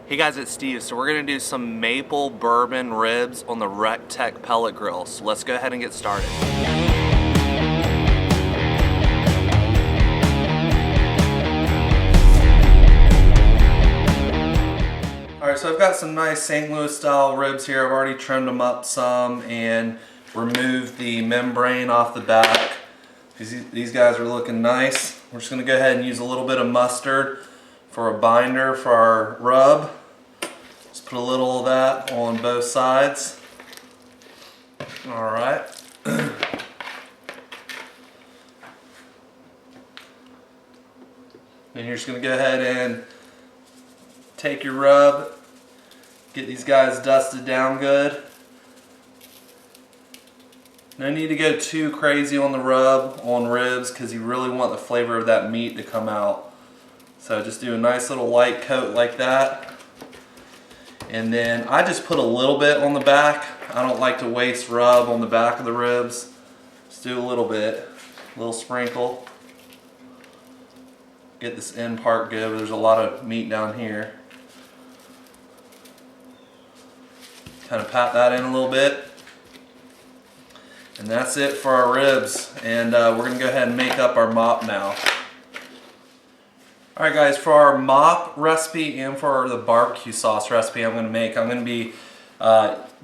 Hey guys, it's Steve. So we're going to do some maple bourbon ribs on the REC TEC Pellet grill. So let's go ahead and get started. Alright, so I've got some nice St. Louis style ribs here. I've already trimmed them up some and removed the membrane off the back. These guys are looking nice. We're just going to go ahead and use a little bit of mustard for a binder for our rub. Just put a little of that on both sides. Alright. Then you're just going to go ahead and take your rub, get these guys dusted down good. No need to go too crazy on the rub on ribs because you really want the flavor of that meat to come out. So just do a nice little light coat like that. And then I just put a little bit on the back. I don't like to waste rub on the back of the ribs. Just do a little bit, a little sprinkle. Get this end part good, but there's a lot of meat down here. Kind of pat that in a little bit. And that's it for our ribs. And we're going to go ahead and make up our mop now. Alright guys, for our mop recipe and for the barbecue sauce recipe I'm going to be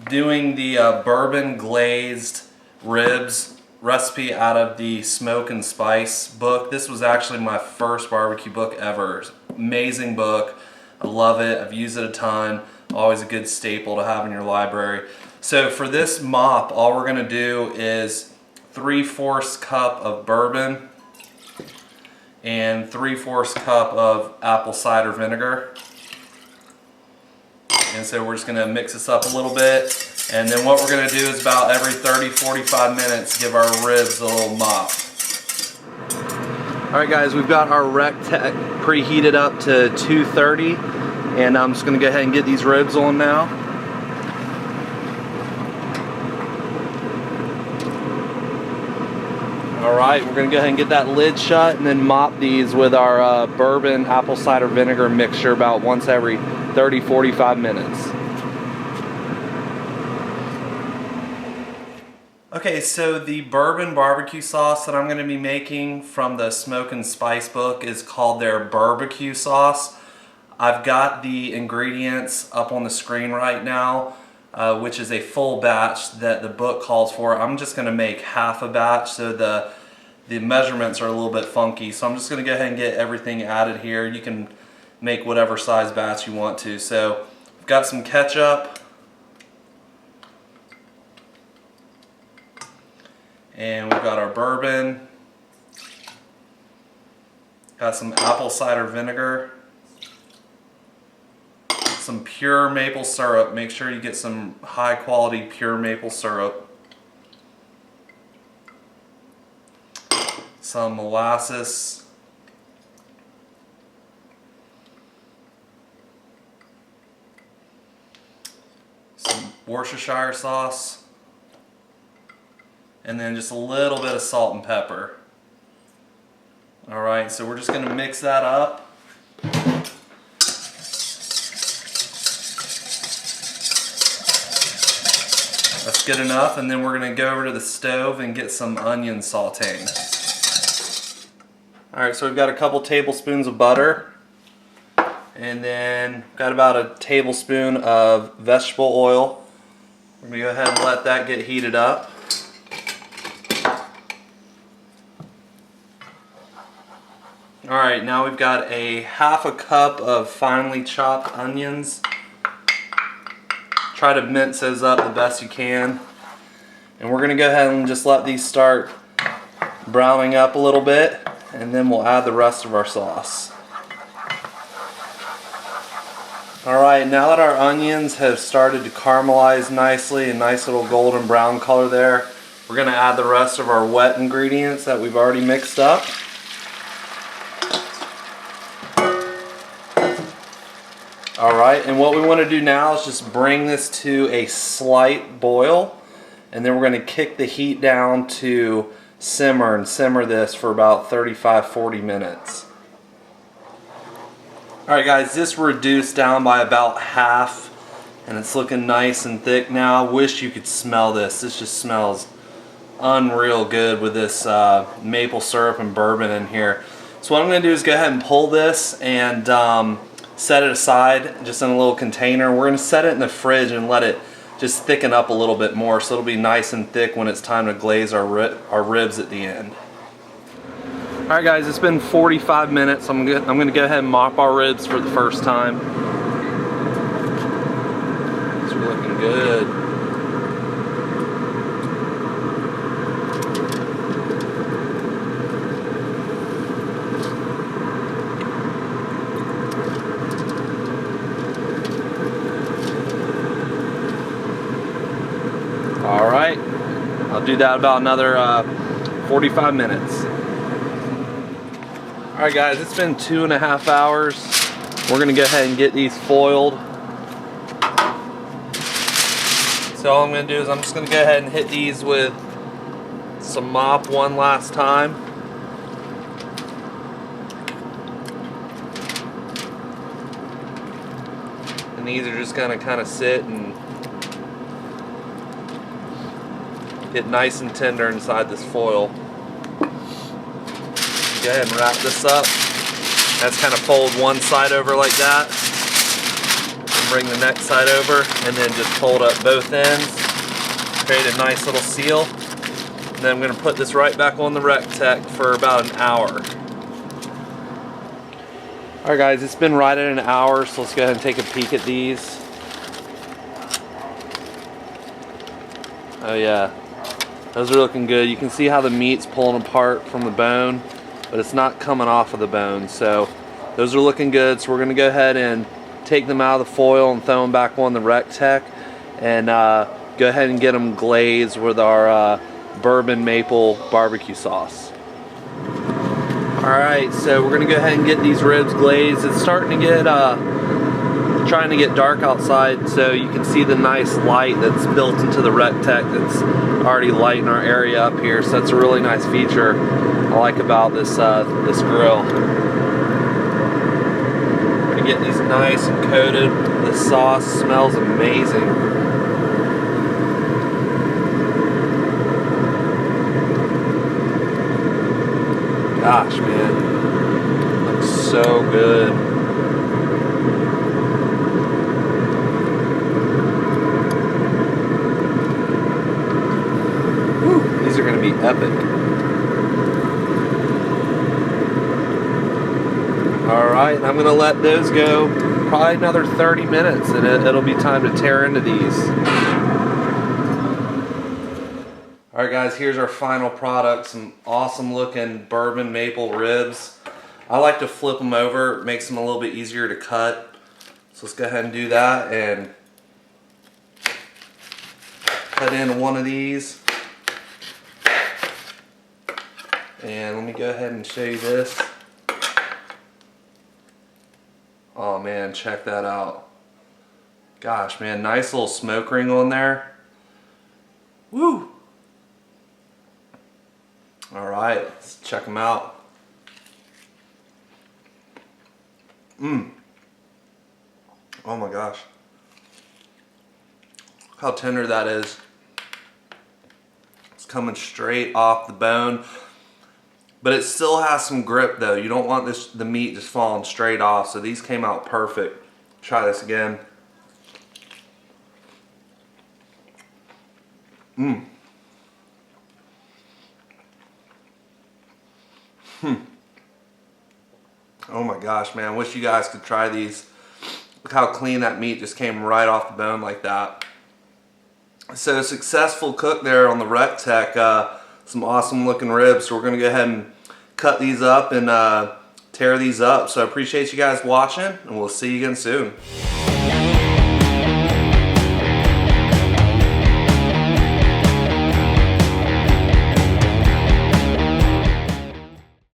doing the bourbon glazed ribs recipe out of the Smoke and Spice book. This was actually my first barbecue book ever. Amazing book. I love it. I've used it a ton. Always a good staple to have in your library. So for this mop, all we're going to do is 3/4 cup of bourbon and 3/4 cup of apple cider vinegar. And so we're just going to mix this up a little bit. And then what we're going to do is about every 30-45 minutes give our ribs a little mop. Alright guys, we've got our REC TEC preheated up to 230. And I'm just going to go ahead and get these ribs on now. Alright, we're going to go ahead and get that lid shut and then mop these with our bourbon apple cider vinegar mixture about once every 30-45 minutes. Okay, so the bourbon barbecue sauce that I'm going to be making from the Smoke and Spice book is called their BBQ Sauce. I've got the ingredients up on the screen right now, which is a full batch that the book calls for. I'm just going to make half a batch, so the measurements are a little bit funky. So I'm just going to go ahead and get everything added here. You can make whatever size batch you want to. So I've got some ketchup. And we've got our bourbon. Got some apple cider vinegar. Some pure maple syrup. Make sure you get some high quality pure maple syrup. Some molasses. Some Worcestershire sauce. And then just a little bit of salt and pepper. Alright, so we're just going to mix that up. That's good enough, and then we're going to go over to the stove and get some onion sauteing. Alright, so we've got a couple tablespoons of butter, and then got about a tablespoon of vegetable oil. We're going to go ahead and let that get heated up. Alright, now we've got a half a cup of finely chopped onions. Try to mince those up the best you can. And we're going to go ahead and just let these start browning up a little bit, and then we'll add the rest of our sauce. Alright, now that our onions have started to caramelize nicely, a nice little golden brown color there, we're going to add the rest of our wet ingredients that we've already mixed up. Alright, and what we want to do now is just bring this to a slight boil, and then we're going to kick the heat down to simmer and simmer this for about 35-40 minutes. Alright guys, this reduced down by about half and it's looking nice and thick now. I wish you could smell this. This just smells unreal good with this maple syrup and bourbon in here. So what I'm going to do is go ahead and pull this and set it aside just in a little container. We're going to set it in the fridge and let it just thicken up a little bit more so it'll be nice and thick when it's time to glaze our ribs at the end. Alright guys, it's been 45 minutes. I'm going to go ahead and mop our ribs for the first time. It's looking good. Alright, I'll do that about another 45 minutes. Alright guys, it's been 2.5 hours. We're going to go ahead and get these foiled. So all I'm going to do is I'm just going to go ahead and hit these with some mop one last time. And these are just going to kind of sit and get nice and tender inside this foil. Go ahead and wrap this up. That's kind of fold one side over like that. And bring the next side over and then just fold up both ends. Create a nice little seal. And then I'm going to put this right back on the REC TEC for about an hour. Alright guys, it's been right at an hour, so let's go ahead and take a peek at these. Oh yeah, those are looking good. You can see how the meat's pulling apart from the bone, but it's not coming off of the bone. So those are looking good. So we're going to go ahead and take them out of the foil and throw them back on the REC TEC and go ahead and get them glazed with our bourbon maple barbecue sauce. Alright, so we're going to go ahead and get these ribs glazed. It's starting to get trying to get dark outside, so you can see the nice light that's built into the REC TEC that's already lighting our area up here. So that's a really nice feature I like about this this grill. We're gonna get these nice and coated. The sauce smells amazing. Gosh, man, looks so good. Whew, these are gonna be epic. Alright, I'm going to let those go probably another 30 minutes and it'll be time to tear into these. Alright guys, here's our final product. Some awesome looking bourbon maple ribs. I like to flip them over, it makes them a little bit easier to cut. So let's go ahead and do that and cut into one of these. And let me go ahead and show you this. Oh man, check that out. Gosh man, nice little smoke ring on there. Woo! Alright, let's check them out. Oh my gosh. Look how tender that is. It's coming straight off the bone. But it still has some grip though. You don't want the meat just falling straight off. So these came out perfect. Try this again. Oh my gosh, man. I wish you guys could try these. Look how clean that meat just came right off the bone like that. So successful cook there on the REC TEC. Some awesome looking ribs. So we're going to go ahead and cut these up and tear these up. So I appreciate you guys watching and we'll see you again soon.